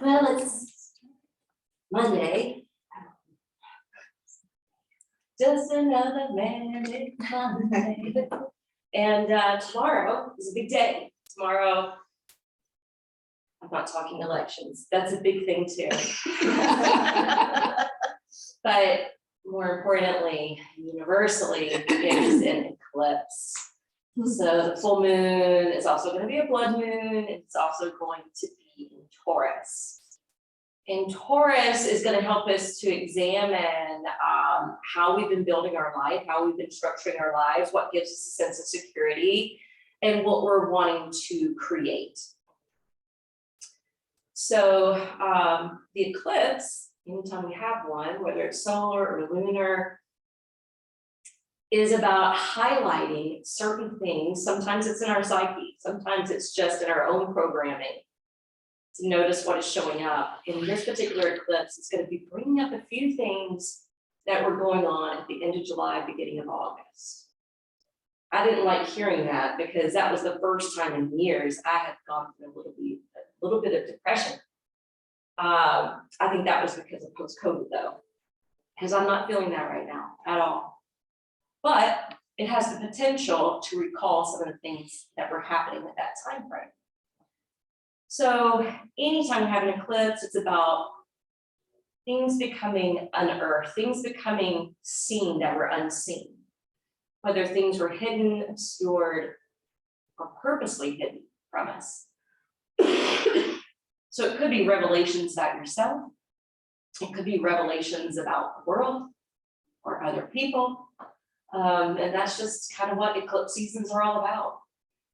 Well, it's Monday. Just another manic Monday. And tomorrow is a big day. Tomorrow, I'm not talking elections. That's a big thing too. But more importantly, universally, it's an eclipse. So the full moon is also going to be a blood moon. It's also going to be in Taurus. And Taurus is going to help us to examine how we've been building our life, how we've been structuring our lives, what gives us a sense of security, and what we're wanting to create. So the eclipse, anytime we have one, whether it's solar or lunar, is about highlighting certain things. Sometimes it's in our psyche, sometimes it's just in our own programming to notice what is showing up. In this particular eclipse, it's going to be bringing up a few things that were going on at the end of July, beginning of August. I didn't like hearing that because that was the first time in years I had gone through a little bit of depression. I think that was because of post-COVID though, because I'm not feeling that right now at all. But it has the potential to recall some of the things that were happening at that time frame. So anytime we have an eclipse, it's about things becoming unearthed, things becoming seen that were unseen, whether things were hidden, obscured, or purposely hidden from us. So it could be revelations about yourself. It could be revelations about the world or other people. And that's just kind of what eclipse seasons are all about.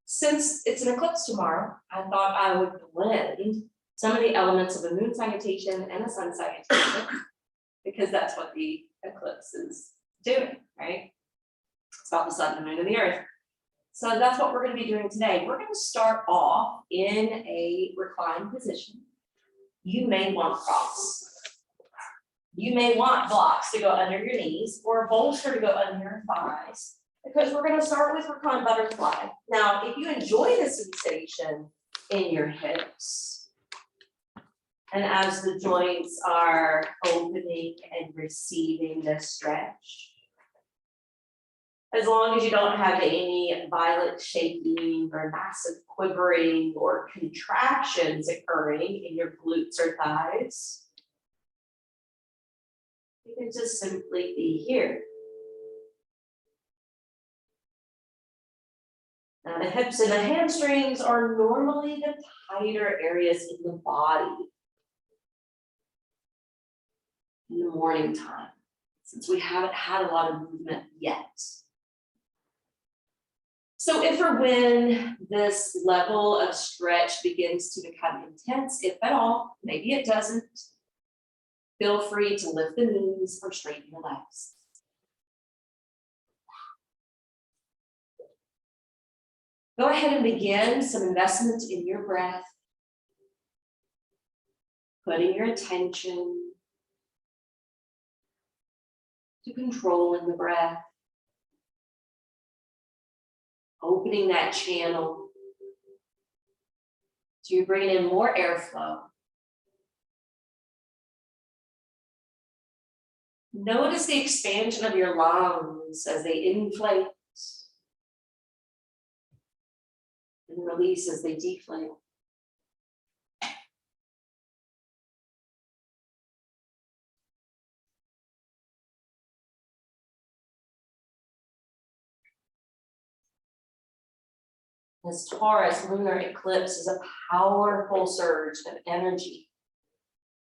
Since it's an eclipse tomorrow, I thought I would blend some of the elements of a moon salutation and a sun salutation, because that's what the eclipse is doing, right? It's about the sun, the moon, and the earth. So that's what we're going to be doing today. We're going to start off in a reclined position. You may want props. You may want blocks to go under your knees or a bolster to go under your thighs, because we're going to start with reclined butterfly. Now, if you enjoy the sensation in your hips, and as the joints are opening and receiving the stretch, as long as you don't have any violent shaking or massive quivering or contractions occurring in your glutes or thighs, you can just simply be here. Now, the hips and the hamstrings are normally the tighter areas in the body in the morning time, since we haven't had a lot of movement yet. So if or when this level of stretch begins to become intense, if at all, maybe it doesn't, feel free to lift the knees or straighten your legs. Go ahead and begin some investment in your breath, putting your attention to controlling the breath, opening that channel so you're bringing in more airflow. Notice the expansion of your lungs as they inflate and release as they deflate. This Taurus lunar eclipse is a powerful surge of energy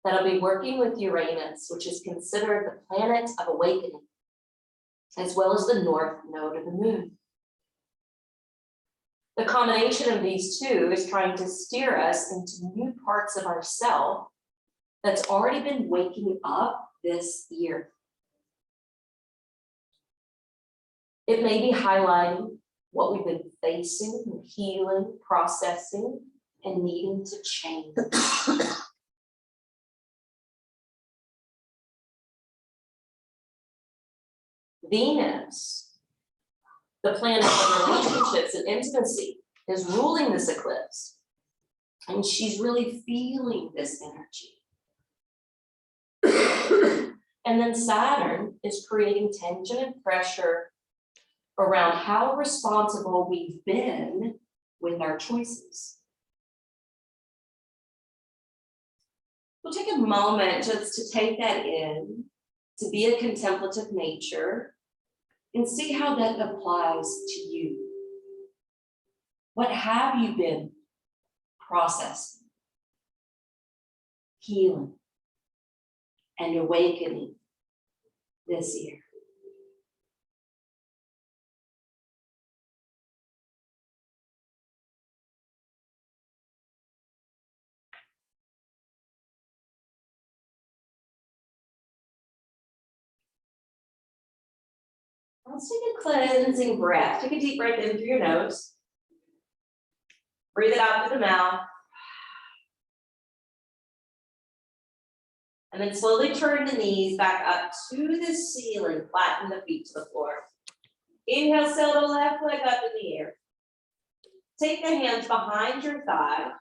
that'll be working with Uranus, which is considered the planet of awakening, as well as the north node of the moon. The combination of these two is trying to steer us into new parts of ourself that's already been waking up this year. It may be highlighting what we've been facing, healing, processing, and needing to change. Venus The planet of relationships and intimacy is ruling this eclipse. And she's really feeling this energy. And then Saturn is creating tension and pressure around how responsible we've been with our choices. We'll take a moment just to take that in, to be a contemplative nature, and see how that applies to you. What have you been processing, healing, and awakening this year? Let's take a cleansing breath. Take a deep breath in through your nose. Breathe it out through the mouth. And then slowly turn the knees back up to the ceiling, flatten the feet to the floor. Inhale, sail the left leg up in the air. Take the hands behind your thigh,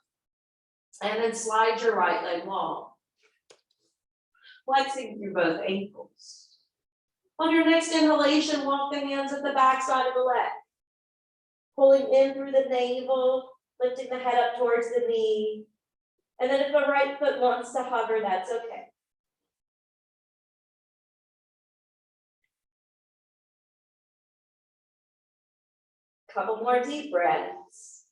and then slide your right leg long. Flexing through both ankles. On your next inhalation, walk the hands at the back side of the leg. Pulling in through the navel, lifting the head up towards the knee. And then if the right foot wants to hover, that's okay. Couple more deep breaths.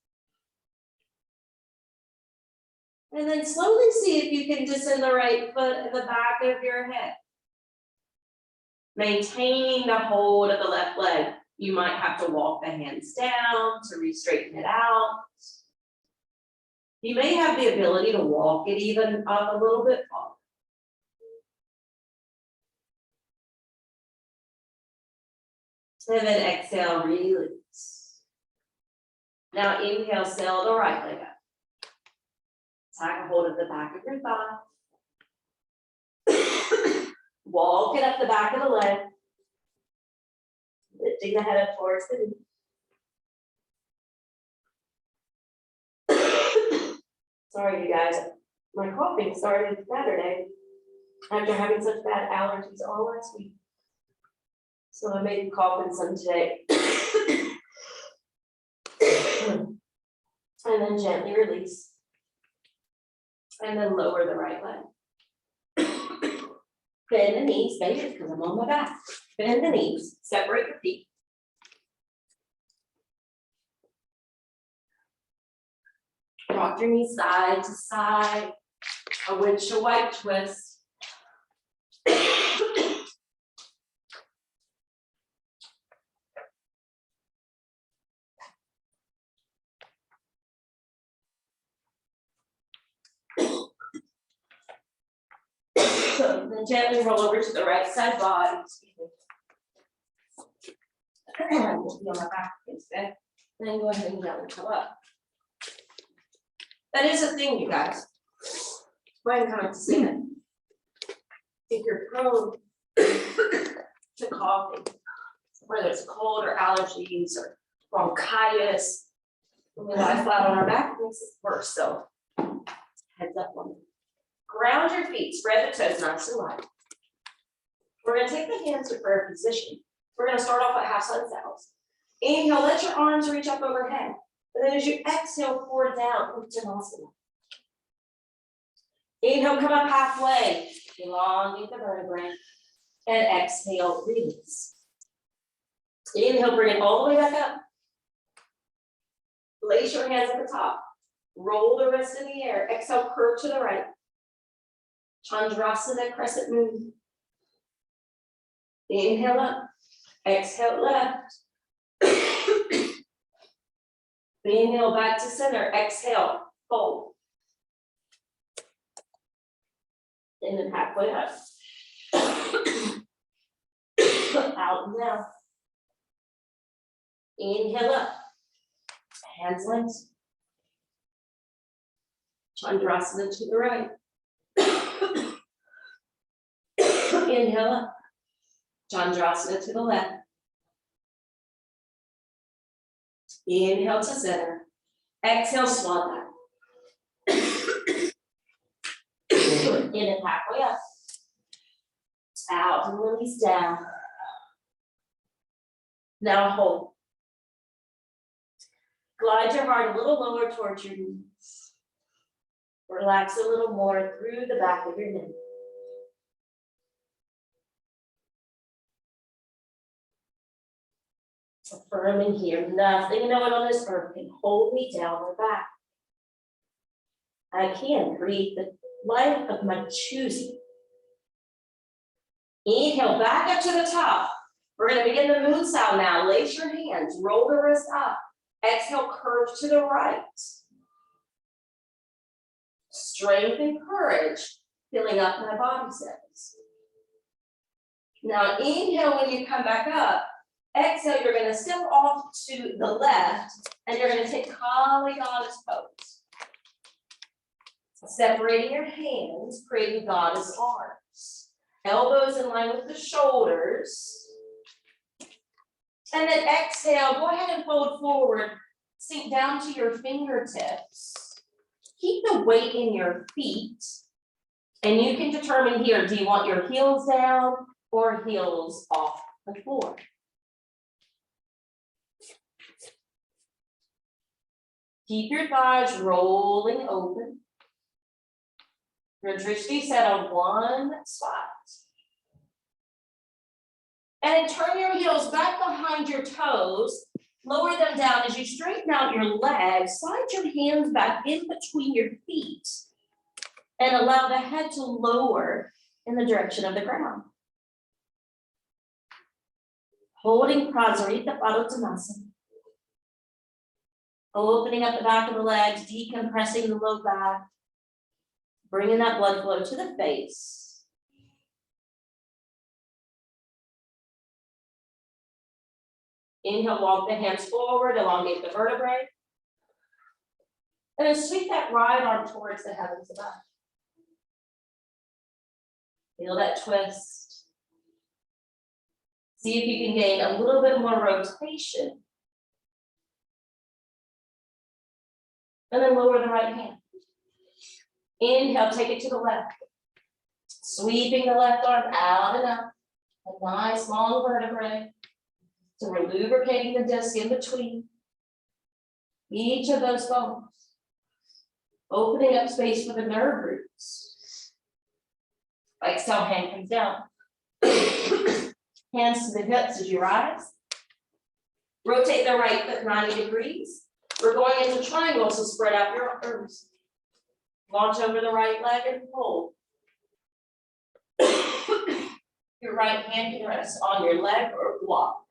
And then slowly see if you can descend the right foot in the back of your head. Maintaining the hold of the left leg. You might have to walk the hands down to re-straighten it out. You may have the ability to walk it even up a little bit farther. And then exhale, release. Now inhale, sail the right leg up. Take a hold of the back of your thigh. Walk it up the back of the leg. Lifting the head up towards the knee. Sorry, you guys. My coughing started Saturday after having such bad allergies all last week. So I made coughing some today. And then gently release. And then lower the right leg. Bend the knees, baby, because I'm on my back. Bend the knees, separate your feet. Rock your knees side to side, a windshield wipe twist. Then gently roll over to the right side body. Be on my back instead. Then go ahead and gently come up. That is a thing, you guys. Go ahead and come up to stand. If you're prone to coughing, whether it's cold or allergies or bronchitis, when we lie flat on our back, it makes it worse. So heads up on it. Ground your feet, spread the toes nice and wide. We're going to take the hands to prayer position. We're going to start off at half sunset. Inhale, let your arms reach up overhead. And then as you exhale, pour down, Uttanasana. Inhale, come up halfway. Elongate the vertebrae. And exhale, release. Inhale, bring it all the way back up. Place your hands at the top. Roll the wrist in the air. Exhale, curve to the right. Chandrasana, crescent moon. Inhale up. Exhale left. Inhale back to center. Exhale, fold. And then halfway up. Out and down. Inhale up. Hands length. Chandrasana to the right. Inhale up. Chandrasana to the left. Inhale to center. Exhale, swan dive. In and halfway up. Out and release down. Now hold. Glide your heart a little lower towards your knees. Relax a little more through the back of your neck. Affirming here, nothing no one on this earth can hold me down or back. I can breathe the life of my choosing. Inhale, back up to the top. We're going to begin the moon sound now. Lace your hands, roll the wrist up. Exhale, curve to the right. Strength and courage, filling up my body cells. Now inhale when you come back up. Exhale, you're going to step off to the left, and you're going to take collie goddess pose. Separating your hands, creating goddess arms. Elbows in line with the shoulders. And then exhale, go ahead and fold forward. Sink down to your fingertips. Keep the weight in your feet. And you can determine here, do you want your heels down or heels off the floor? Keep your thighs rolling open. Your drishti set on one spot. And turn your heels back behind your toes. Lower them down as you straighten out your legs. Slide your hands back in between your feet. And allow the head to lower in the direction of the ground. Holding Prasarita Padottanasana. Opening up the back of the legs, decompressing the low back. Bringing that blood flow to the face. Inhale, walk the hands forward, elongate the vertebrae. And then sweep that right arm towards the heavens above. Feel that twist. See if you can gain a little bit more rotation. And then lower the right hand. Inhale, take it to the left. Sweeping the left arm out and up. A nice long vertebrae. So we're lubricating the disc in between each of those bones. Opening up space for the nerve roots. Exhale, hand comes down. Hands to the hips as you rise. Rotate the right foot 90 degrees. We're going into triangle, so spread out your arms. Launch over the right leg and hold. Your right hand can rest on your leg or block.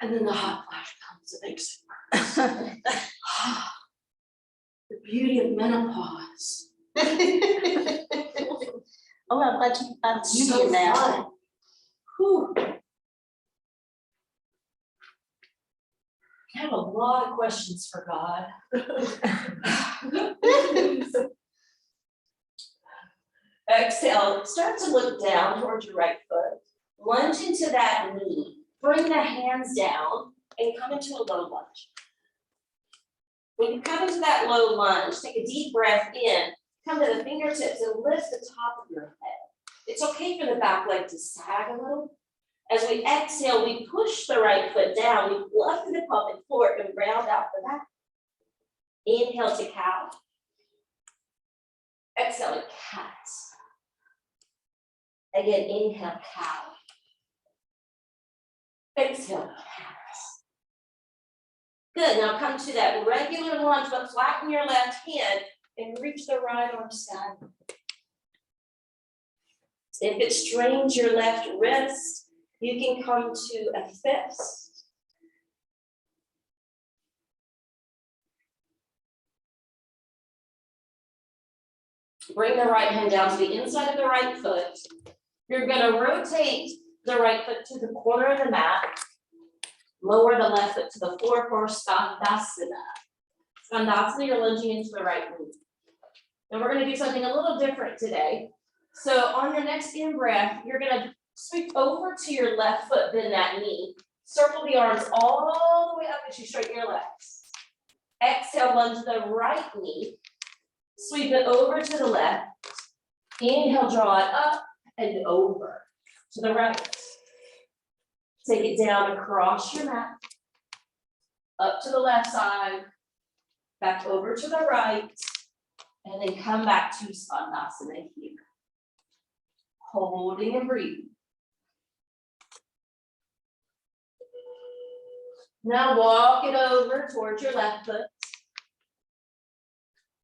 And then the hot flash comes, it makes it worse. The beauty of menopause. Oh, I'm glad you So do now. fun. Whew. I have a lot of questions for God. Exhale, start to look down towards your right foot. Lunge into that knee. Bring the hands down and come into a low lunge. When you come into that low lunge, take a deep breath in, come to the fingertips and lift the top of your head. It's okay for the back leg to sag a little. As we exhale, we push the right foot down, we fluff the pelvic floor and round out the back. Inhale to cow. Exhale to cat. Again, inhale, cow. Exhale, cat. Good, now come to that regular lunge, but flatten your left hand and reach the right arm skyward. If it strains your left wrist, you can come to a fist. Bring the right hand down to the inside of the right foot. You're going to rotate the right foot to the corner of the mat. Lower the left foot to the floor for Skandasana. Skandasana, you're lunging into the right knee. And we're gonna do something a little different today. So on your next in-breath, you're gonna sweep over to your left foot, bend that knee. Circle the arms all the way up as you straighten your legs. Exhale, lunge the right knee. Sweep it over to the left. Inhale, draw it up and over to the right. Take it down across your mat. Up to the left side. Back over to the right. And then come back to Skandasana here. Holding and breathing. Now walk it over towards your left foot.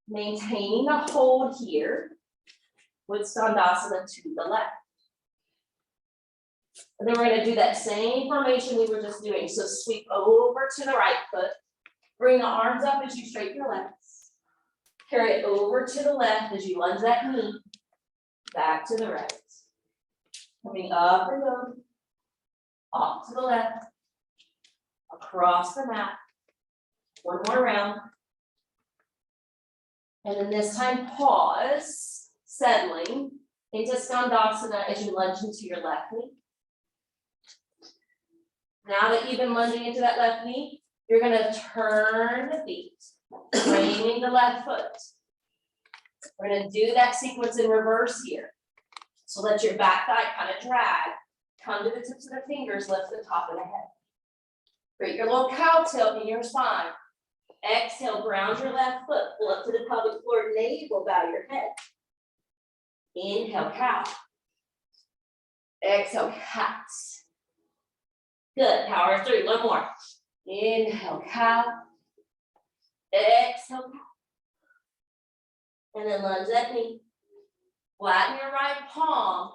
Maintaining a hold here with Skandasana to the left. And then we're going to do that same formation we were just doing. So sweep over to the right foot. Bring the arms up as you straighten your legs. Carry it over to the left as you lunge that knee. Back to the right. Coming up and over. Off to the left. Across the mat. One more round. And then this time pause, settling into Skandasana as you lunge into your left knee. Now that you've been lunging into that left knee, you're gonna turn the feet, framing the left foot. We're gonna do that sequence in reverse here. So let your back thigh kind of drag, come to the tips of the fingers, lift the top of the head. Create your little cow tilt in your spine. Exhale, ground your left foot, pull up to the pelvic floor, navel, bow your head. Inhale, cow. Exhale, cats. Good, power through, one more. Inhale, cow. Exhale, cow. And then lunge that knee. Flatten your right palm.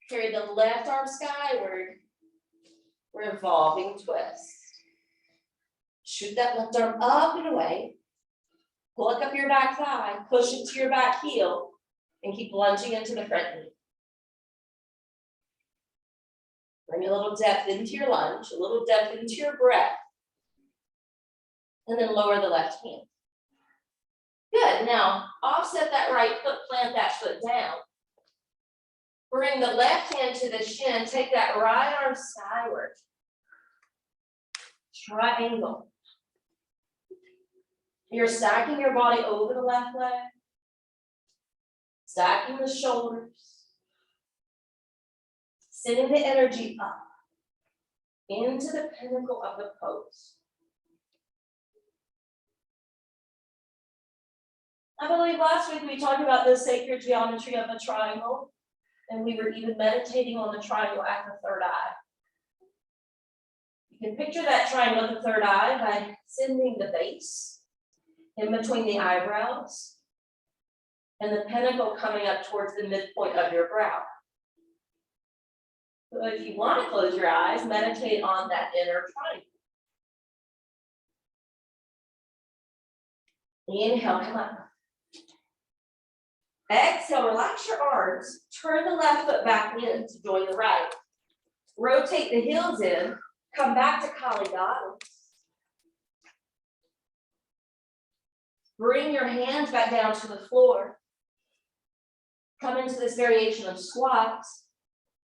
Carry the left arm skyward. Revolving twist. Shoot that left arm up and away. Pull up your back thigh, push into your back heel, and keep lunging into the front knee. Bring a little depth into your lunge, a little depth into your breath. And then lower the left hand. Good, now offset that right foot, plant that foot down. Bring the left hand to the shin, take that right arm skyward. Triangle. You're stacking your body over the left leg, stacking the shoulders, sending the energy up into the pinnacle of the pose. I believe last week we talked about the sacred geometry of a triangle, and we were even meditating on the triangle at the third eye. You can picture that triangle at the third eye by sending the base in between the eyebrows and the pinnacle coming up towards the midpoint of your brow. So if you want to close your eyes, meditate on that inner triangle. Inhale, come up. Exhale, relax your arms. Turn the left foot back in to join the right. Rotate the heels in. Come back to Kaligata. Bring your hands back down to the floor. Come into this variation of squats.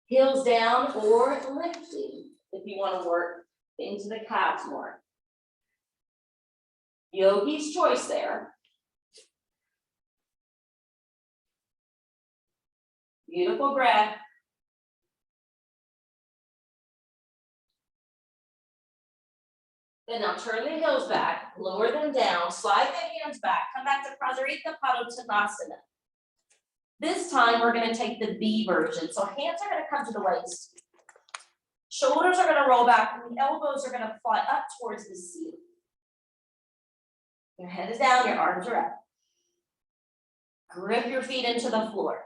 Heels down or lifting if you want to work into the calves more. Yogi's choice there. Beautiful breath. Then now turn the heels back, lower them down, slide the hands back, come back to Prasarita Padottanasana. This time we're going to take the B version. So hands are going to come to the waist. Shoulders are going to roll back and the elbows are going to fly up towards the ceiling. Your head is down, your arms are up. Grip your feet into the floor.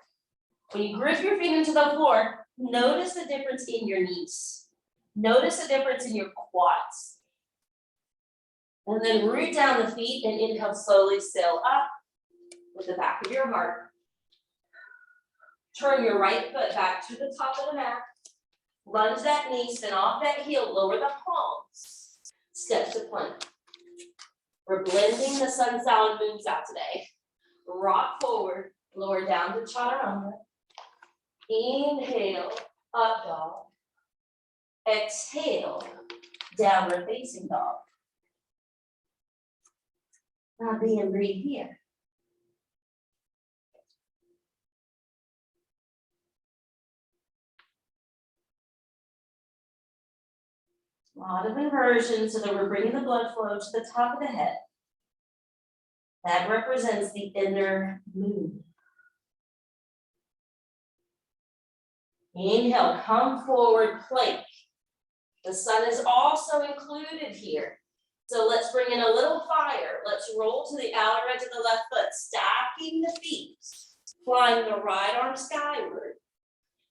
When you grip your feet into the floor, notice the difference in your knees. Notice the difference in your quads. And then root down the feet and inhale, slowly sail up with the back of your heart. Turn your right foot back to the top of the mat. Lunge that knee, spin off that heel, lower the palms. Step to plank. We're blending the sun, sound, moons out today. Rock forward, lower down to chaturanga. Inhale, up dog. Exhale, downward facing dog. Now be and breathe here. A lot of inversion so that we're bringing the blood flow to the top of the head. That represents the inner moon. Inhale, come forward, plank. The sun is also included here. So let's bring in a little fire. Let's roll to the outer edge of the left foot, stacking the feet, flying the right arm skyward.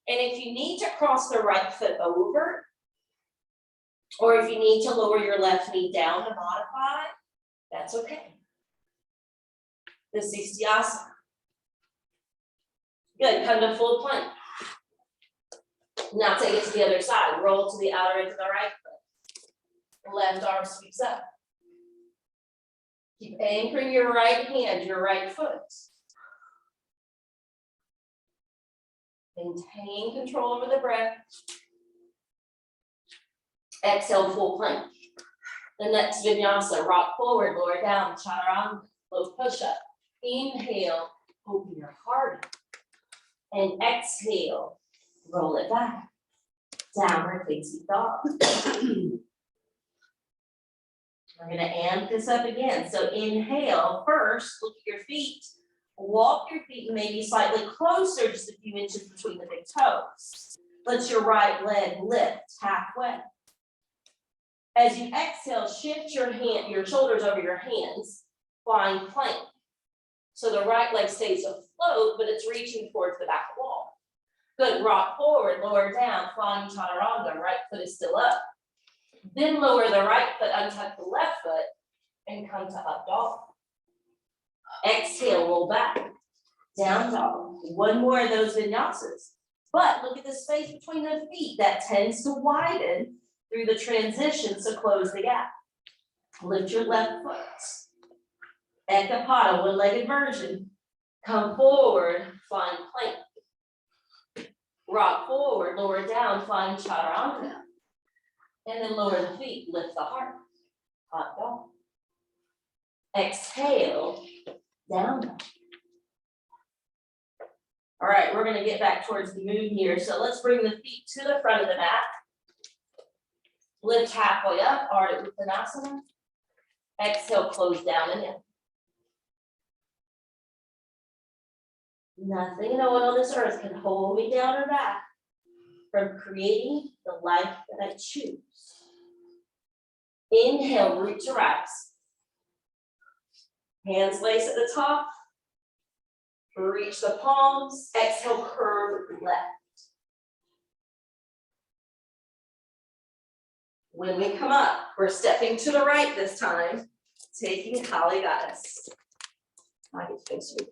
And if you need to cross the right foot over, or if you need to lower your left knee down to modify, that's okay. The Sistyasana. Good, come to full plank. Now take it to the other side. Roll to the outer edge of the right foot. Left arm sweeps up. Keep anchoring your right hand, your right foot. Maintain control over the breath. Exhale, full plank. The next vinyasa, rock forward, lower down, chaturanga, low push up. Inhale, open your heart. And exhale, roll it back. Downward facing dog. We're gonna amp this up again. So inhale first, look at your feet. Walk your feet maybe slightly closer, just a few inches between the big toes. Let your right leg lift halfway. As you exhale, shift your shoulders over your hands, flying plank. So the right leg stays afloat, but it's reaching towards the back wall. Good, rock forward, lower down, flying chaturanga, right foot is still up. Then lower the right foot, untuck the left foot, and come to up dog. Exhale, roll back, down dog. One more of those vinyasas. But look at the space between the feet. That tends to widen through the transition, so close the gap. Lift your left foot. Ekapada, one-legged version. Come forward, flying plank. Rock forward, lower down, flying chaturanga. And then lower the feet, lift the heart. Hot dog. Exhale, down dog. All right, we're gonna get back towards the moon here. So let's bring the feet to the front of the mat. Lift halfway up, Ardha Uttanasana. Exhale, close down and in. Nothing no one on this earth can hold me down or back from creating the life that I choose. Inhale, root to rise. Hands lace at the top. Reach the palms. Exhale, curve left. When we come up, we're stepping to the right this time, taking Kali Goddess. I get to face you.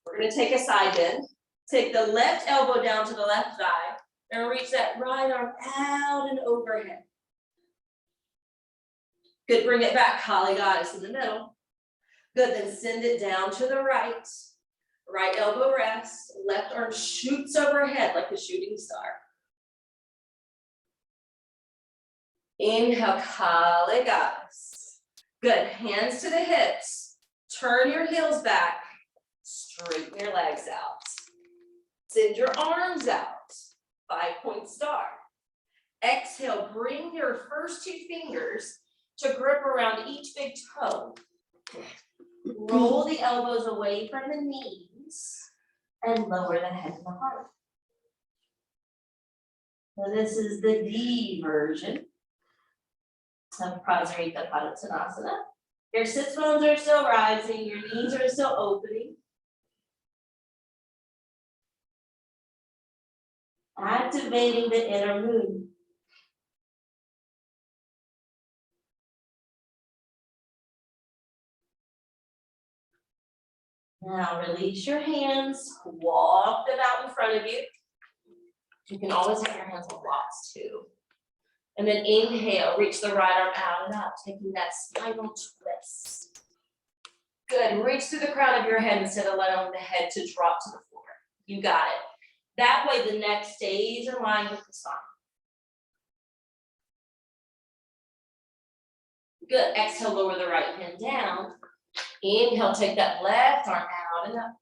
We're going to take a side bend. Take the left elbow down to the left thigh and reach that right arm out and overhead. Good, bring it back, Kali Goddess in the middle. Good, then send it down to the right. Right elbow rests, left arm shoots overhead like a shooting star. Inhale, Kali Goddess. Good, hands to the hips. Turn your heels back. Straighten your legs out. Send your arms out. 5-point star. Exhale, bring your first two fingers to grip around each big toe. Roll the elbows away from the knees and lower the head and the heart. So this is the D version of Prasarita Padottanasana. Your sits bones are still rising, your knees are still opening. Activating the inner moon. Now release your hands, walk them out in front of you. You can always have your hands on blocks too. And then inhale, reach the right arm out and up, taking that spinal twist. Good, reach through the crown of your head instead of allowing the head to drop to the floor. You got it. That way the neck stays in line with the spine. Good, exhale, lower the right hand down. Inhale, take that left arm out and up.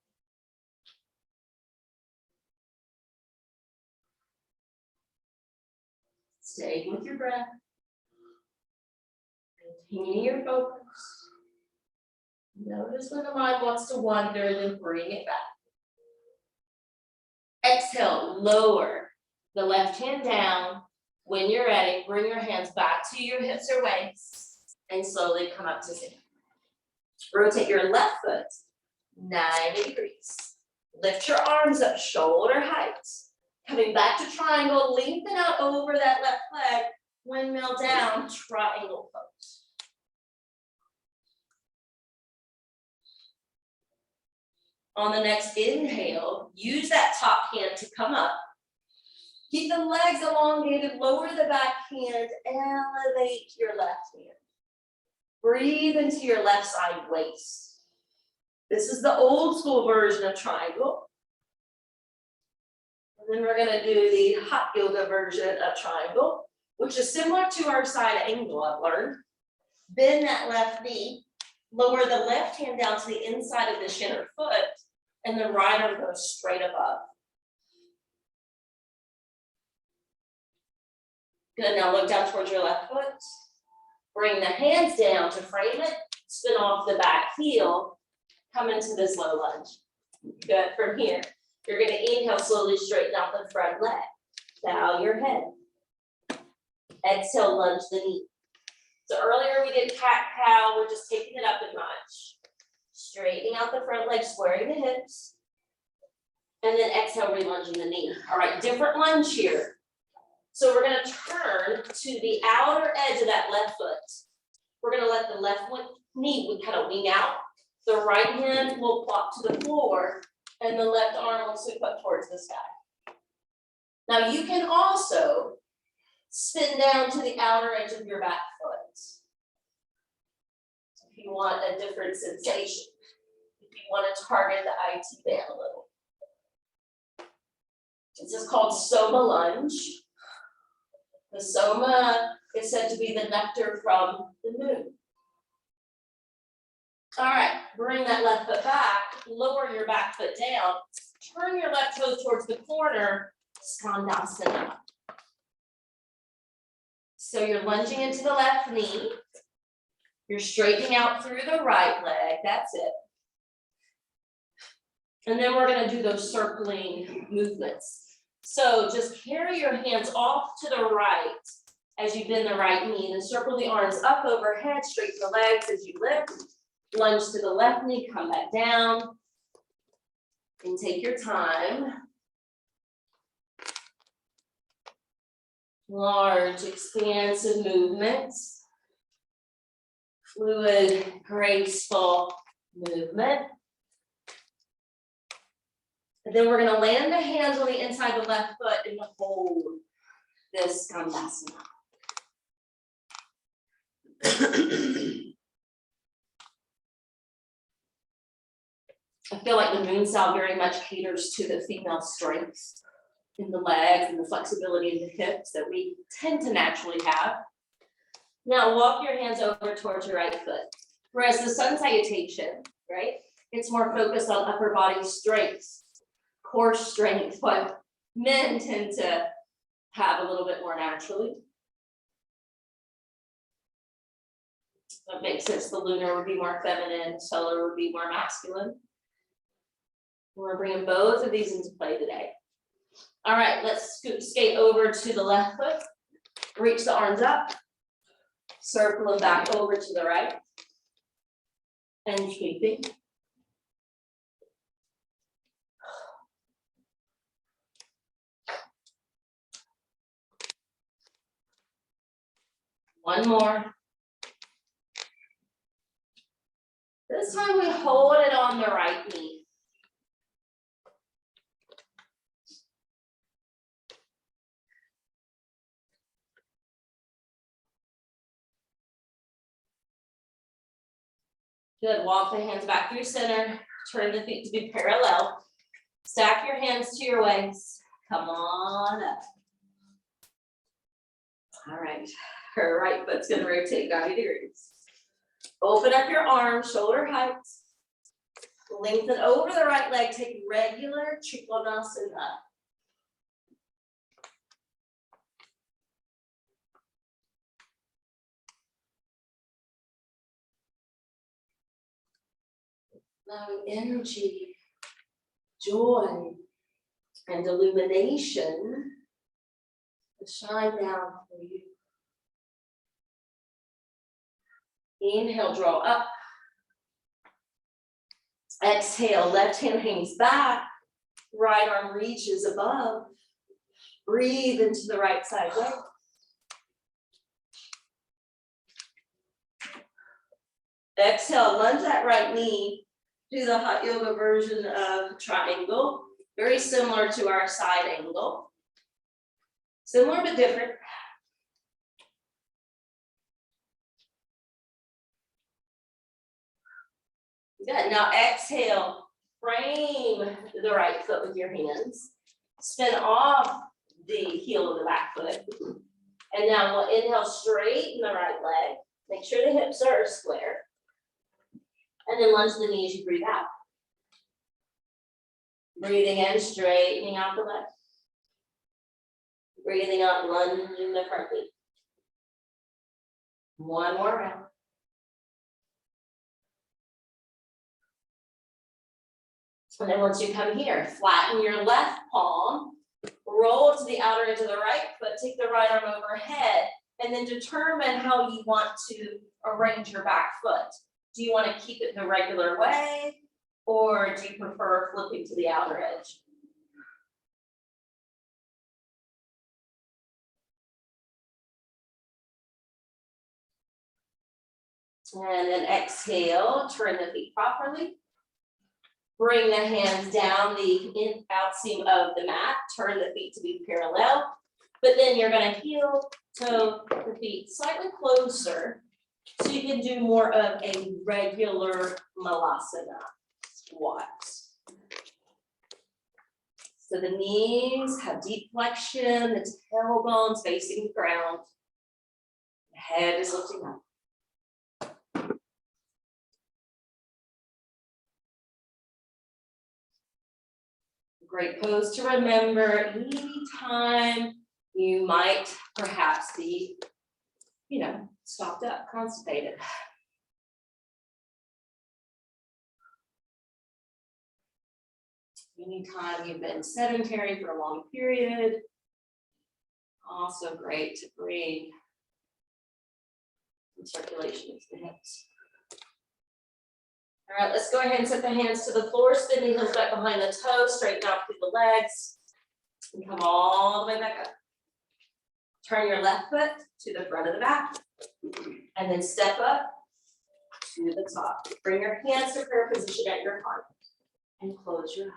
Stay with your breath. Continue your focus. Notice when the mind wants to wander, then bring it back. Exhale, lower the left hand down. When you're ready, bring your hands back to your hips or waist and slowly come up to sit. Rotate your left foot 90 degrees. Lift your arms up shoulder height. Coming back to triangle, lengthen out over that left leg. Windmill down, triangle pose. On the next inhale, use that top hand to come up. Keep the legs elongated, lower the back hand, elevate your left hand. Breathe into your left side waist. This is the old school version of triangle. And then we're gonna do the hot yoga version of triangle, which is similar to our side angle, I've learned. Bend that left knee, lower the left hand down to the inside of the shin or foot, and the right arm goes straight above. Good, now look down towards your left foot. Bring the hands down to frame it, spin off the back heel, come into this low lunge. Good, from here, you're gonna inhale, slowly straighten out the front leg. Bow your head. Exhale, lunge the knee. So earlier we did cat-cow, we're just taking it up a notch. Straightening out the front leg, squaring the hips. And then exhale, re-lunging the knee. All right, different lunge here. So we're gonna turn to the outer edge of that left foot. We're gonna let the left knee kind of wing out. The right hand will plop to the floor and the left arm will sweep up towards the sky. Now you can also spin down to the outer edge of your back foot. If you want a different sensation, if you want to target the IT band a little. This is called Soma lunge. The soma is said to be the nectar from the moon. All right, bring that left foot back, lower your back foot down, turn your left toes towards the corner, Skandasana. So you're lunging into the left knee, you're straightening out through the right leg, that's it. And then we're gonna do those circling movements. So just carry your hands off to the right as you bend the right knee, and circle the arms up overhead, straighten the legs as you lift, lunge to the left knee, come back down, and take your time. Large, expansive movements, fluid, graceful movement. And then we're gonna land the hands on the inside of the left foot and hold this Skandasana. I feel like the moon style very much caters to the female strength in the legs and the flexibility in the hips that we tend to naturally have. Now walk your hands over towards your right foot. Whereas the sun salutation, right? It's more focused on upper body strength, core strength, what men tend to have a little bit more naturally. That makes sense. The lunar would be more feminine, solar would be more masculine. We're bringing both of these into play today. All right, let's skate over to the left foot. Reach the arms up. Circle them back over to the right. And sweeping. One more. This time we hold it on the right knee. Good, walk the hands back through center, turn the feet to be parallel. Stack your hands to your waist, come on up. All right, her right foot's gonna rotate 90 degrees. Open up your arms, shoulder height. Lengthen over the right leg, take regular Trikonasana. Allowing energy, joy, and illumination to shine down for you. Inhale, draw up. Exhale, left hand hangs back, right arm reaches above. Breathe into the right side leg. Exhale, lunge that right knee. Do the hot yoga version of triangle, very similar to our side angle. Similar but different. Good, now exhale, frame the right foot with your hands. Spin off the heel of the back foot. And now we'll inhale, straighten the right leg. Make sure the hips are square. And then lunge the knee as you breathe out. Breathing in, straightening out the leg. Breathing out, lunging the front knee. One more round. And then once you come here, flatten your left palm, roll to the outer edge of the right foot, take the right arm overhead, and then determine how you want to arrange your back foot. Do you want to keep it the regular way, or do you prefer flipping to the outer edge? And then exhale, turn the feet properly. Bring the hands down the out seam of the mat, turn the feet to be parallel, but then you're gonna heel toe the feet slightly closer so you can do more of a regular malasana squat. So the knees have deep flexion, the tailbone's facing the ground, the head is lifting up. Great pose to remember anytime you might perhaps be, stopped up, constipated. Anytime you've been sedentary for a long period, also great to bring some circulation into the hips. All right, let's go ahead and set the hands to the floor, spin the heels back behind the toes, straighten out through the legs, and come all the way back up. Turn your left foot to the front of the back, and then step up to the top. Bring your hands to prayer position at your heart, and close your eyes.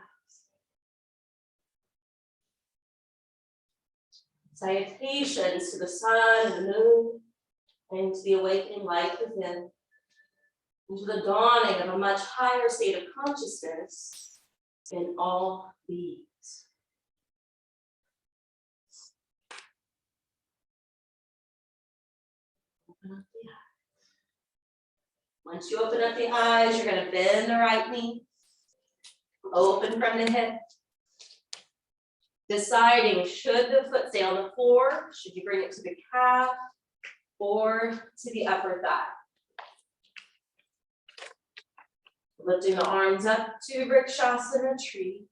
Salutations to the sun and the moon, and to the awakening light within. Into the dawning of a much higher state of consciousness in all beings. Open up the eyes. Once you open up the eyes, you're going to bend the right knee, open from the hip. Deciding, should the foot stay on the floor, should you bring it to the calf, or to the upper thigh. Lifting the arms up to Vrikshasana tree.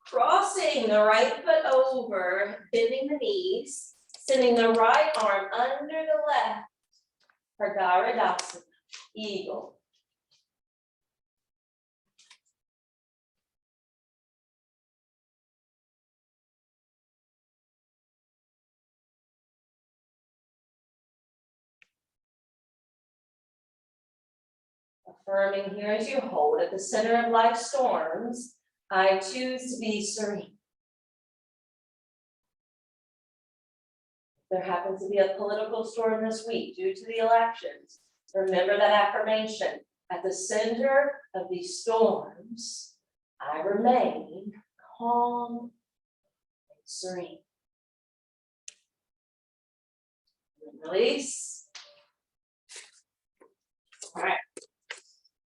Crossing the right foot over, bending the knees, sending the right arm under the left for Garudaksana, eagle. Affirming here as you hold at the center of life's storms, I choose to be serene. There happens to be a political storm this week due to the elections. Remember that affirmation. At the center of these storms, I remain calm and serene. Release. All right.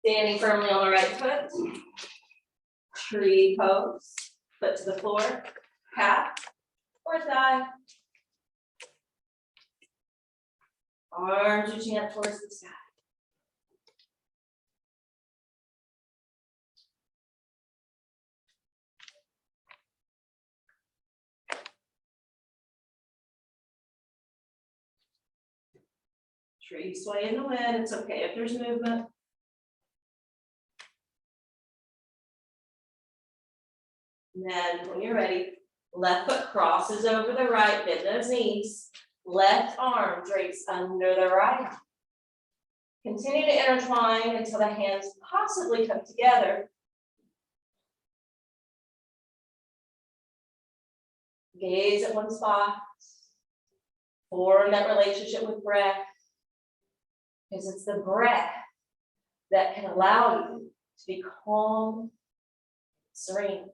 Standing firmly on the right foot. Tree pose. Foot to the floor. Calf or thigh. Arms reaching up towards the sky. Tree sway in the wind. It's okay if there's movement. And then when you're ready, left foot crosses over the right, bend those knees. Left arm drapes under the right. Continue to intertwine until the hands possibly come together. Gaze at one spot. Form that relationship with breath. Because it's the breath that can allow you to be calm, serene.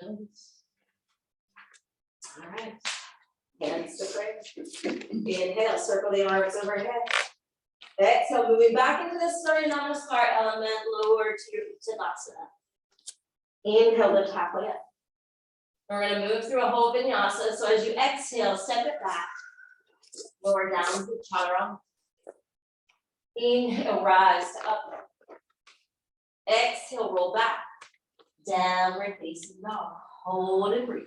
All right, hands to prayer. Inhale, circle the arms overhead. Exhale, moving back into the Surya Namaskar element, lower to your Uttanasana. Inhale, lift halfway up. We're going to move through a whole vinyasa. So as you exhale, step it back. Lower down to chaturanga. Inhale, rise to upright. Exhale, roll back. Downward facing dog. Hold and breathe.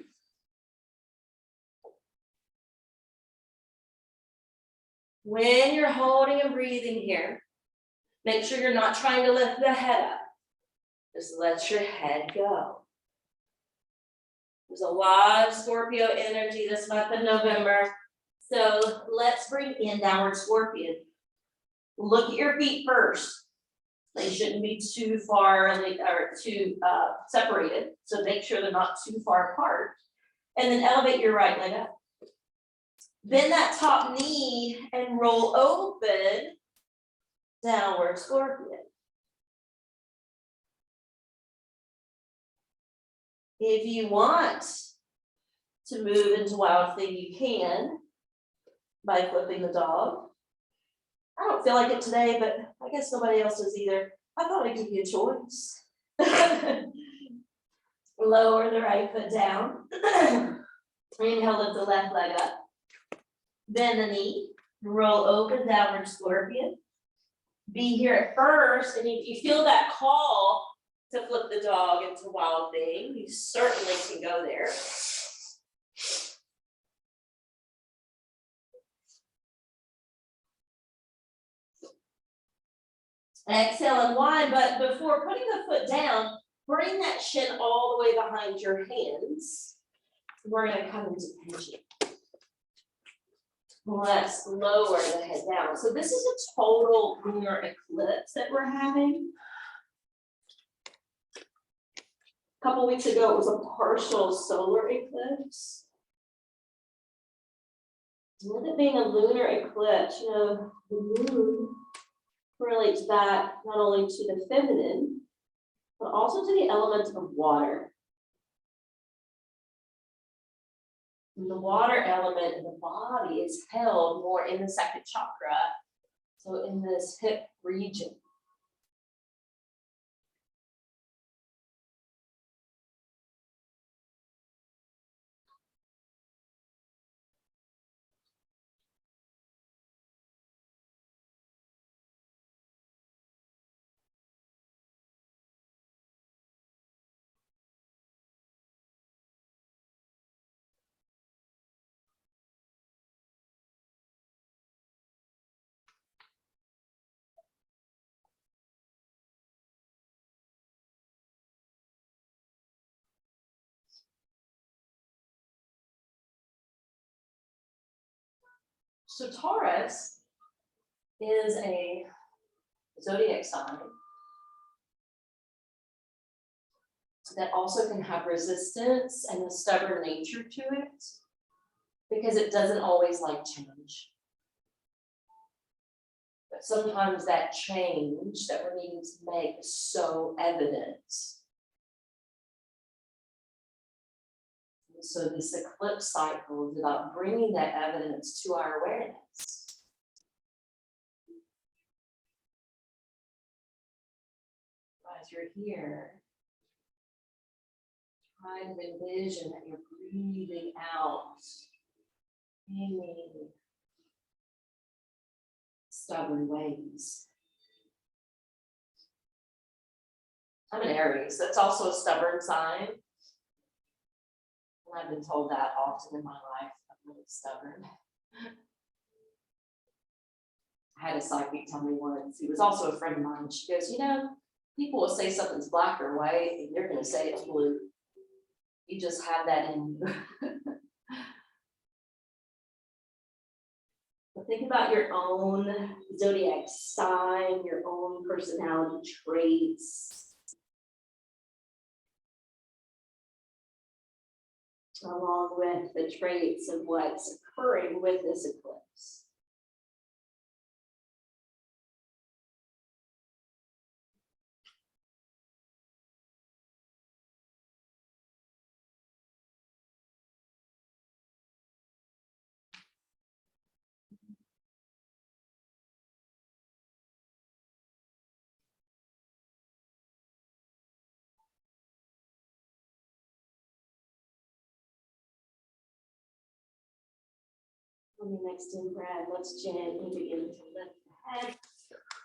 When you're holding and breathing here, make sure you're not trying to lift the head up. Just let your head go. There's a lot of Scorpio energy this month of November. So let's bring in downward scorpion. Look at your feet first. They shouldn't be too far or too separated. So make sure they're not too far apart. And then elevate your right leg up. Bend that top knee and roll open, downward scorpion. If you want to move into wild thing, you can by flipping the dog. I don't feel like it today, but I guess nobody else does either. I thought I'd give you a choice. Lower the right foot down. Inhale, lift the left leg up. Bend the knee, roll open, downward scorpion. Be here at first, and if you feel that call to flip the dog into wild thing, you certainly can go there. Exhale and wind, but before putting the foot down, bring that shin all the way behind your hands. We're going to come into pigeon. Let's lower the head down. So this is a total lunar eclipse that we're having. A couple weeks ago, it was a partial solar eclipse. With it being a lunar eclipse, you know, the moon relates back not only to the feminine, but also to the element of water. And the water element in the body is held more in the second chakra, so in this hip region. So Taurus is a zodiac sign that also can have resistance and a stubborn nature to it because it doesn't always like change. But sometimes that change that we're needing to make is so evident. And so this eclipse cycle is about bringing that evidence to our awareness. As you're here, try to envision that you're breathing out any stubborn ways. I'm an Aries, that's also a stubborn sign. And I've been told that often in my life, I'm really stubborn. I had a psychic tell me once, he was also a friend of mine, she goes, you know, people will say something's black or white, and they're gonna say it's blue. You just have that in you. But think about your own zodiac sign, your own personality traits, along with the traits of what's occurring with this eclipse. On the next in breath, let's gently begin to lift the head,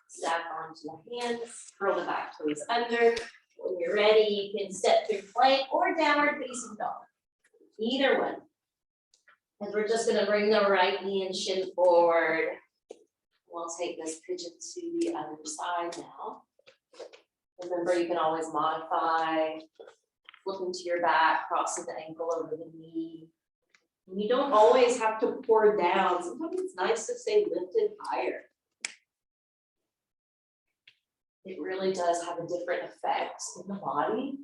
step onto the hands, curl the back toes under. When you're ready, you can step through plank or downward facing dog. Either one. And we're just gonna bring the right knee and shin forward. We'll take this pigeon to the other side now. Remember, you can always modify, flipping to your back, crossing the ankle over the knee. And you don't always have to pour down. Sometimes it's nice to stay lifted higher. It really does have a different effect in the body.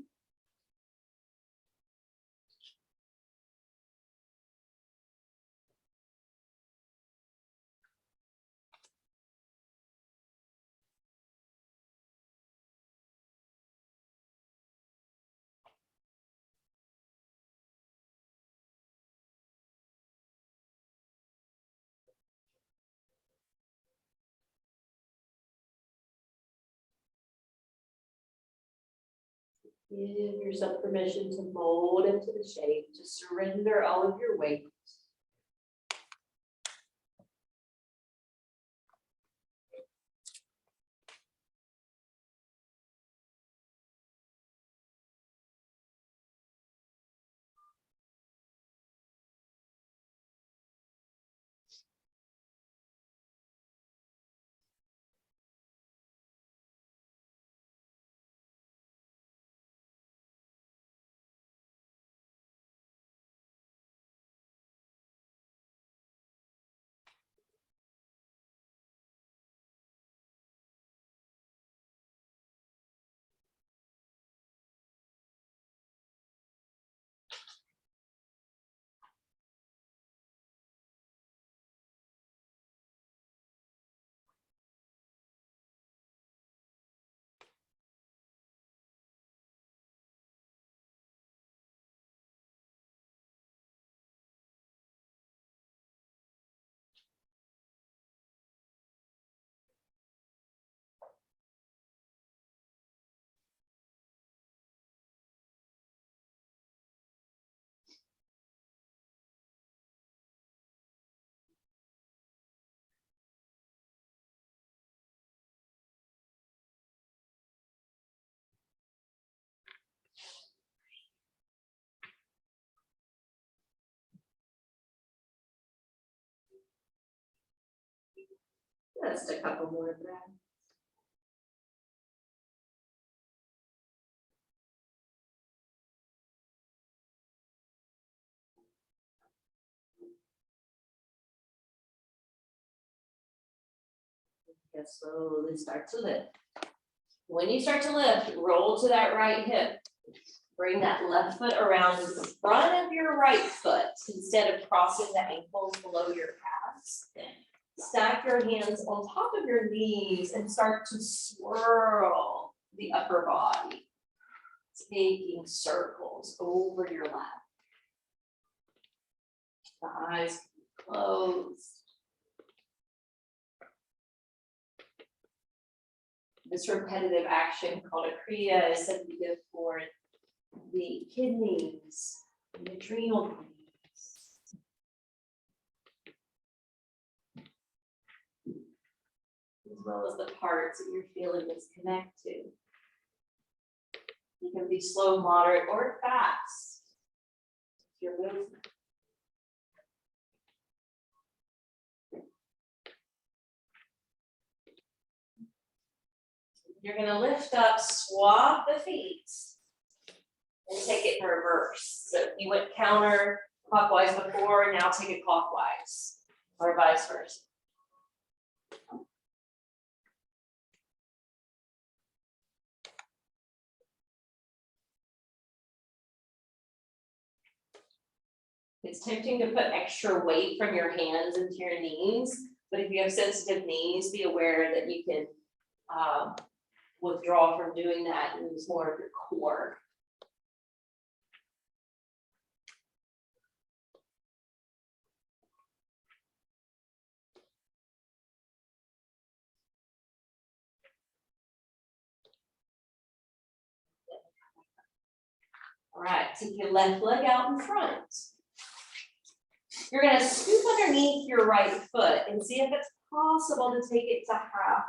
Give yourself permission to mold into the shape, to surrender all of your weight. Just a couple more breaths. You'll slowly start to lift. When you start to lift, roll to that right hip. Bring that left foot around the front of your right foot instead of crossing the ankles below your calves. Stack your hands on top of your knees and start to swirl the upper body, taking circles over your lap. The eyes closed. This repetitive action called a kriya is said to be good for the kidneys, the adrenal glands. As well as the parts that you're feeling this connect to. You can be slow, moderate, or fast. Your movement. You're going to lift up, swap the feet, and take it in reverse. So you went counterclockwise before, now take it clockwise, or vice versa. It's tempting to put extra weight from your hands into your knees, but if you have sensitive knees, be aware that you can withdraw from doing that and use more of your core. All right, take your left leg out in front. You're going to scoop underneath your right foot and see if it's possible to take it to half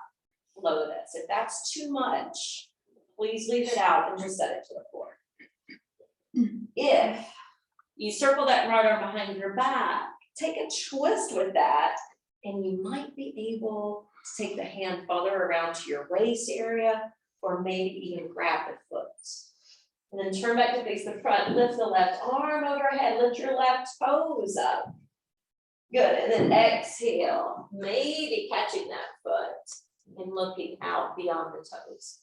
lotus. If that's too much, please leave it out and just set it to the floor. If you circle that right arm behind your back, take a twist with that, and you might be able to take the hand farther around to your waist area, or maybe even grab the foot. And then turn back to face the front, lift the left arm overhead, lift your left toes up. Good, and then exhale, maybe catching that foot and looking out beyond the toes.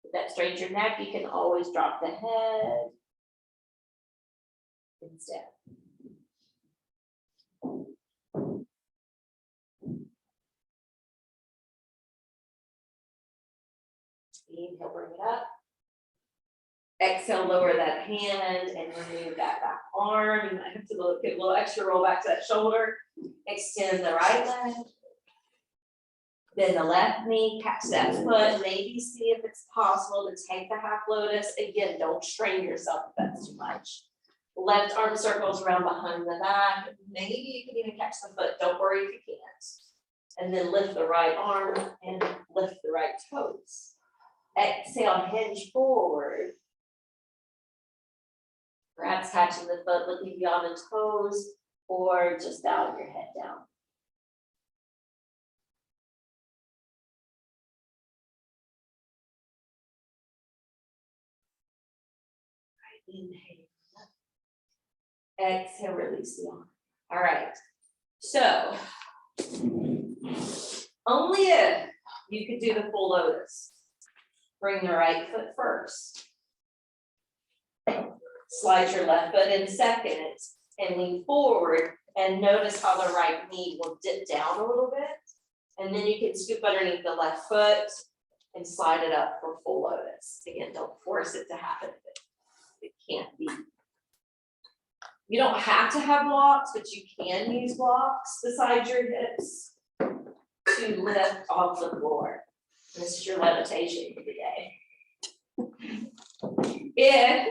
If that strains your neck, you can always drop the head instead. Inhale, bring it up. Exhale, lower that hand and remove that back arm. You might have to get a little extra roll back to that shoulder. Extend the right leg. Then the left knee, catch that foot. Maybe see if it's possible to take the half lotus. Again, don't strain yourself if that's too much. Left arm circles around behind the back. Maybe you can even catch the foot. Don't worry if you can't. And then lift the right arm and lift the right toes. Exhale, hinge forward. Perhaps catching the foot, looking beyond the toes, or just bowing your head down. Inhale. Exhale, release the arm. All right. So, only if you could do the full lotus. Bring the right foot first. Slide your left foot in second and lean forward, and notice how the right knee will dip down a little bit. And then you can scoop underneath the left foot and slide it up for full lotus. Again, don't force it to happen. It can't be. You don't have to have blocks, but you can use blocks beside your hips to lift off the floor. This is your levitation for the day. If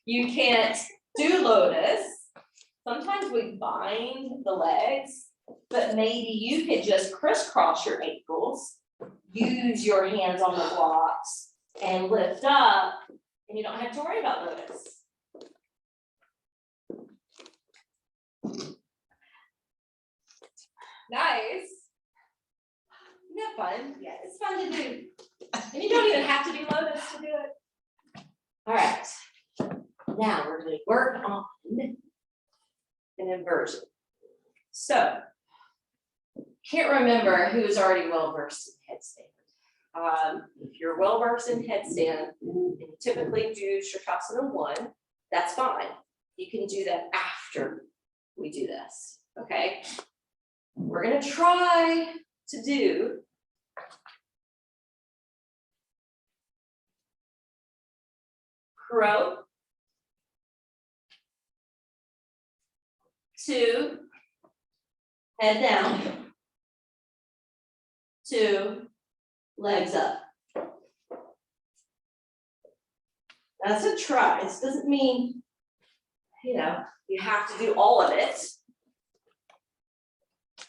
you can't do lotus, sometimes we bind the legs, but maybe you could just crisscross your ankles, use your hands on the blocks, and lift up, and you don't have to worry about lotus. Nice. Isn't that fun? Yeah, it's fun to do. And you don't even have to do lotus to do it. All right. Now we're going to work on an inversion. So can't remember who's already well versed in headstand. If you're well versed in headstand, and you typically do Shavasana 1, that's fine. You can do that after we do this, okay? We're gonna try to do crow, 2, head down, 2, legs up. That's a try. This doesn't mean, you have to do all of it.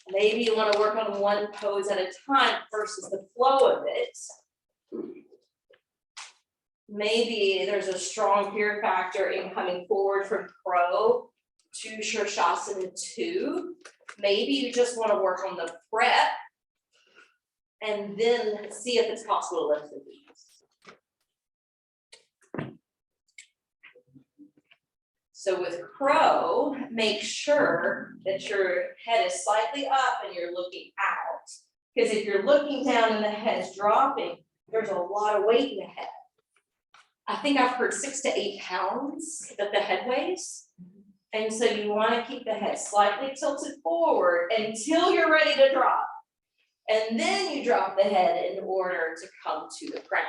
Maybe you want to work on one pose at a time versus the flow of it. Maybe there's a strong fear factor in coming forward from crow to Shavasana 2. Maybe you just want to work on the prep and then see if it's possible to lift the knees. So with crow, make sure that your head is slightly up and you're looking out. Because if you're looking down and the head's dropping, there's a lot of weight in the head. I think I've heard 6 to 8 pounds that the head weighs. And so you want to keep the head slightly tilted forward until you're ready to drop. And then you drop the head in order to come to the crown.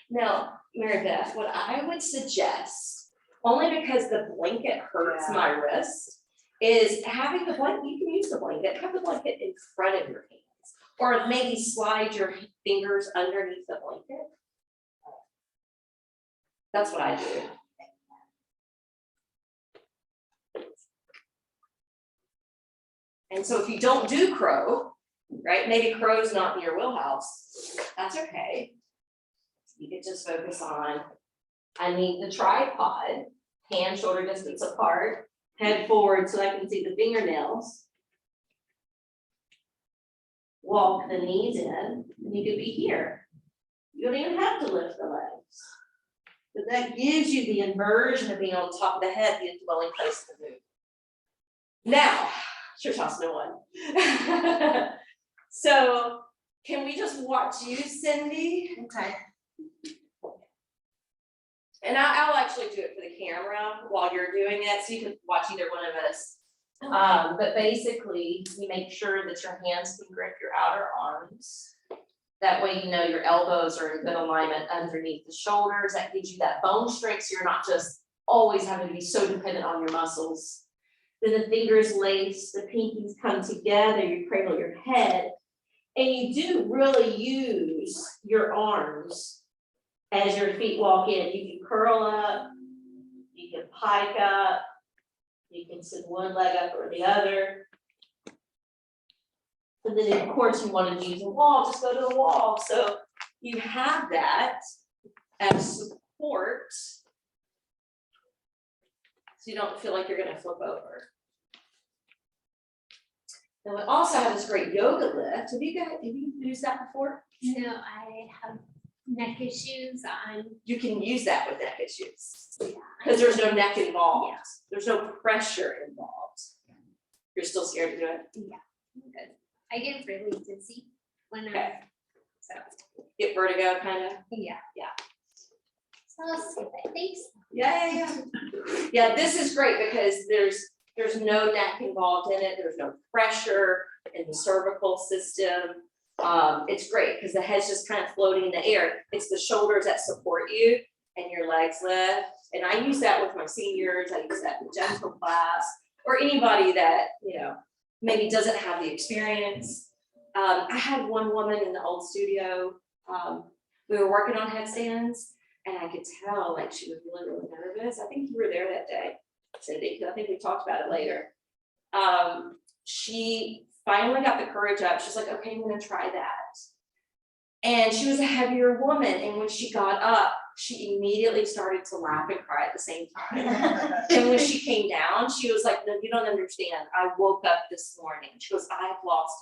Now, Mary Beth, what I would suggest, only because the blanket hurts my wrist, is having the blanket, you can use the blanket, have the blanket in front of your hands. Or maybe slide your fingers underneath the blanket. That's what I do. And so if you don't do crow, right, maybe crow's not in your wheelhouse, that's okay. You can just focus on, I need the tripod, hand shoulder distance apart, head forward so I can see the fingernails. Walk the knees in, and you could be here. You don't even have to lift the legs. But that gives you the inversion of being on top of the head, the indwelling place to move. Now, Shavasana 1. So can we just watch you, Cindy? Okay. And I'll actually do it for the camera while you're doing it, so you can watch either one of us. But basically, you make sure that your hands can grip your outer arms. That way, you know your elbows are in good alignment underneath the shoulders. That gives you that bone strength, so you're not just always having to be so dependent on your muscles. Then the fingers lace, the pinkies come together, you cradle your head, and you do really use your arms as your feet walk in. You can curl up, you can pike up, you can send one leg up or the other. And then of course you want to use a wall, just go to the wall. So you have that as support. So you don't feel like you're going to flip over. And we also have this great yoga lift. Have you used that before? No, I have neck issues on. You can use that with neck issues because there's no neck involved. Yeah. There's no pressure involved. You're still scared to do it? Yeah, I'm good. I get really dizzy when Okay. So Get vertigo kind of? yeah. So I'll skip it. Thanks. Yeah. Yeah, this is great because there's no neck involved in it. There's no pressure in the cervical system. It's great because the head's just kind of floating in the air. It's the shoulders that support you and your legs lift. And I use that with my seniors. I use that in gentle class or anybody that, maybe doesn't have the experience. I had one woman in the old studio. We were working on headstands and I could tell like she was really, really nervous. I think you were there that day, Cindy, because I think we talked about it later. She finally got the courage up. She's like, okay, I'm gonna try that. And she was a heavier woman. And when she got up, she immediately started to laugh and cry at the same time. And when she came down, she was like, no, you don't understand. I woke up this morning. She goes, I've lost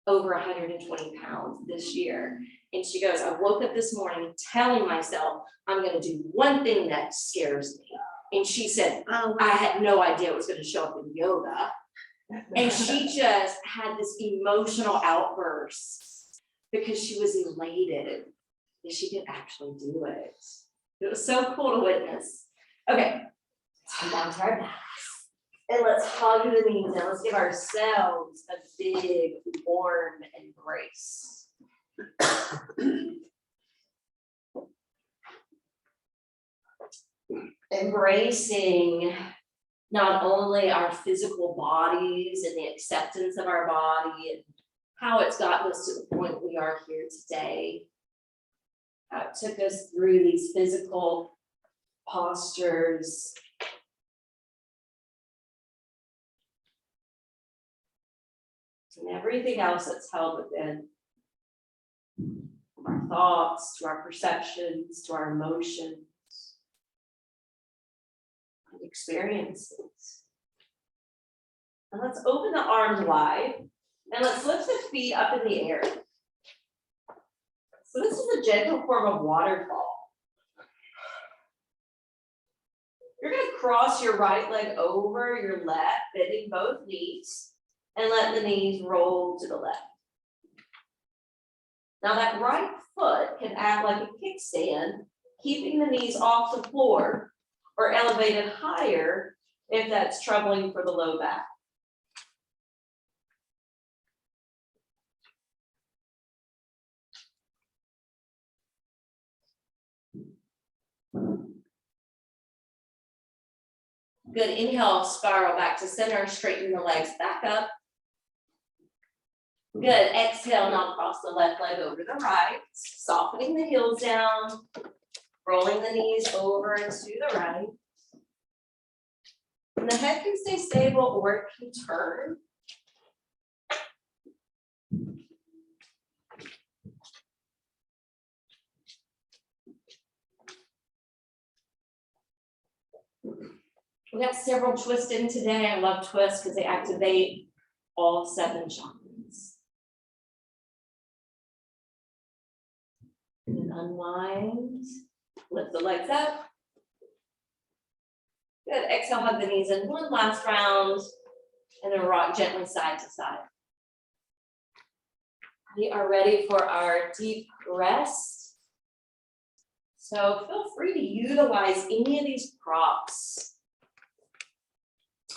over 120 pounds this year. And she goes, I woke up this morning telling myself, I'm gonna do one thing that scares me. And she said, I had no idea it was gonna show up in yoga. And she just had this emotional outburst because she was elated that she could actually do it. It was so cool to witness. Okay, let's come down to our backs. And let's hug the knees and let's give ourselves a big, warm embrace. Embracing not only our physical bodies and the acceptance of our body and how it's gotten us to the point we are here today. How it took us through these physical postures. And everything else that's held within. From our thoughts, to our perceptions, to our emotions. And experiences. And let's open the arms wide. And let's lift the feet up in the air. So this is a gentle form of waterfall. You're going to cross your right leg over your left, bending both knees, and let the knees roll to the left. Now that right foot can act like a kickstand, keeping the knees off the floor or elevated higher if that's troubling for the low back. Good, inhale, spiral back to center, straighten the legs back up. Good, exhale, now cross the left leg over the right, softening the heels down, rolling the knees over and to the right. And the head can stay stable or it can turn. We got several twists in today. I love twists because they activate all 7 chakras. And then unwind, lift the legs up. Good, exhale, hug the knees in one last round, and then rock gently side to side. We are ready for our deep rest. So feel free to utilize any of these props.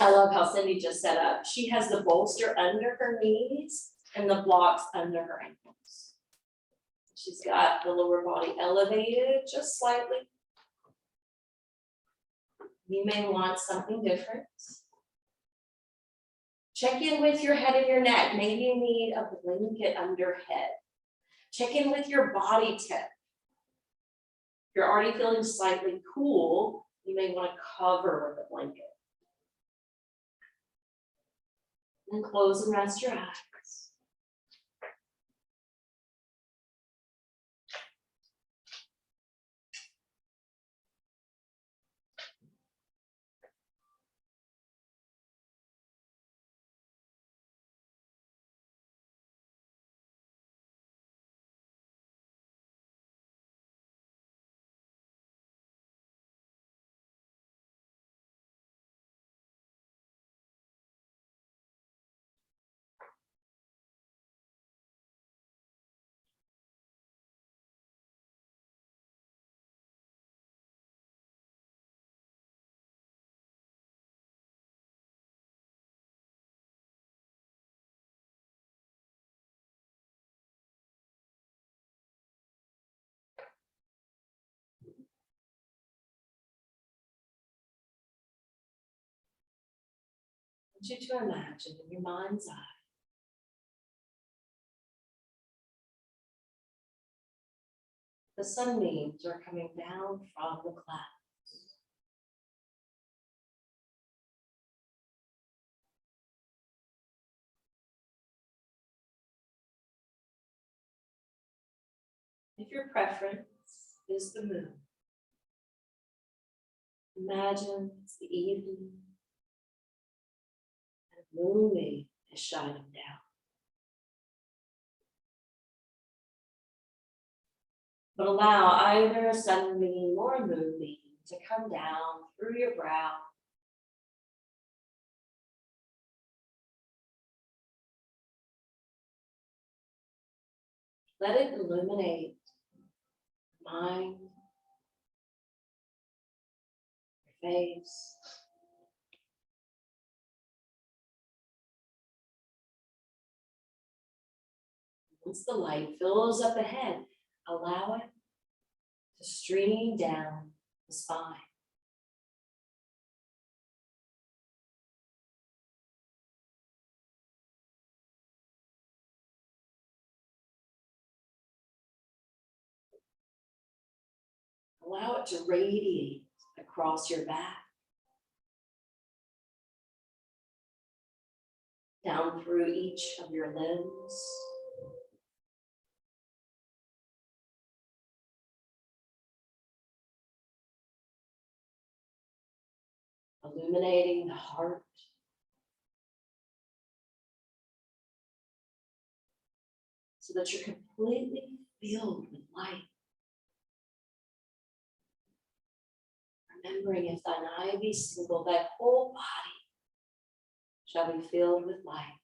I love how Cindy just set up. She has the bolster under her knees and the blocks under her ankles. She's got the lower body elevated just slightly. You may want something different. Check in with your head and your neck. Maybe you need a blanket under head. Check in with your body tip. If you're already feeling slightly cool, you may want to cover with a blanket. And close and rest your eyes. I want you to imagine in your mind's eye the sunbeams are coming down from the clouds. If your preference is the moon, imagine it's the evening and the moonbeam is shining down. But allow either a sunbeam or a moonbeam to come down through your brow Let it illuminate your mind, your face. Once the light fills up the head, allow it to stream down the spine. Allow it to radiate across your back, down through each of your limbs. Illuminating the heart. So that you're completely filled with light. Remembering, if thine eye be single, thy whole body shall be filled with light.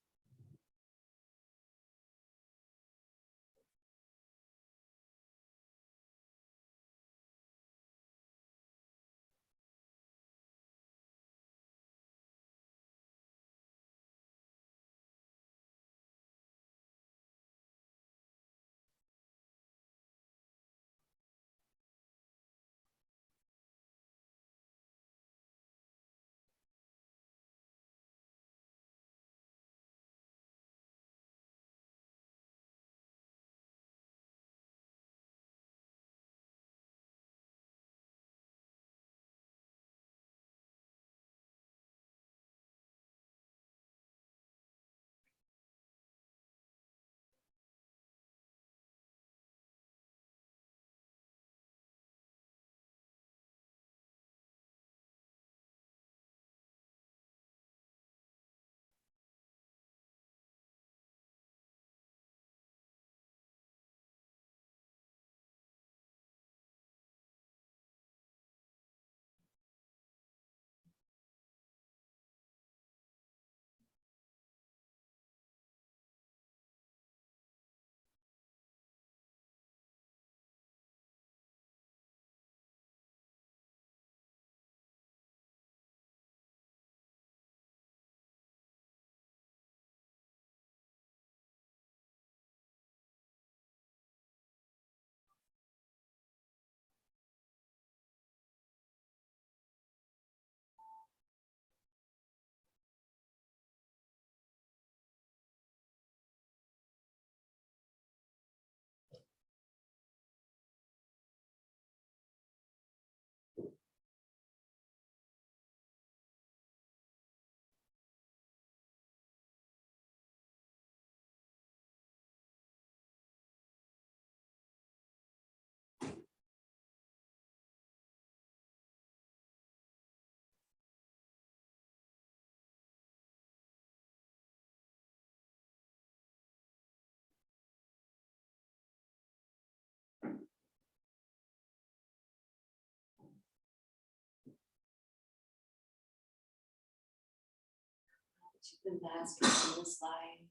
You've been basking in this light,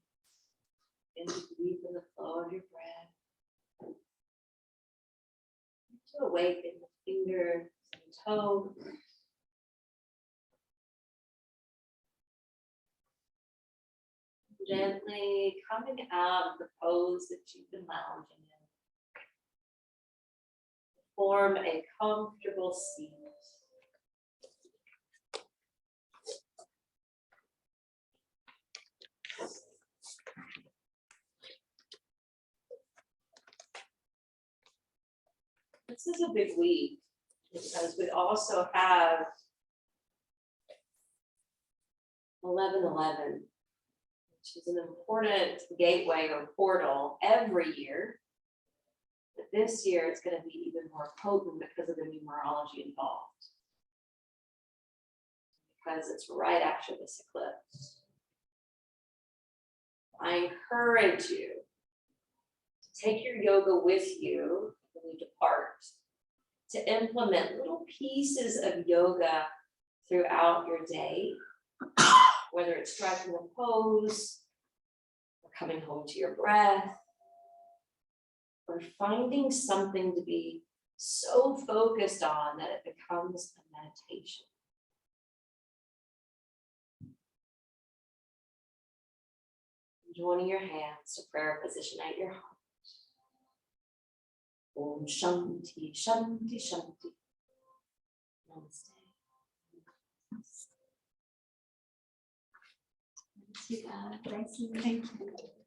in the deep in the flow of your breath. To awaken the fingers and toes. Gently coming out of the pose that you've been lounging in. Form a comfortable seat. This is a big week because we also have 11/11, which is an important gateway or portal every year. But this year it's going to be even more potent because of the numerology involved. Because it's right after this eclipse. I encourage you to take your yoga with you when you depart, to implement little pieces of yoga throughout your day, whether it's striking a pose or coming home to your breath, We're finding something to be so focused on that it becomes a meditation. Joining your hands to prayer position at your heart. Om Shanti, Shanti, Shanti. Namaste. Bless you. Thank you.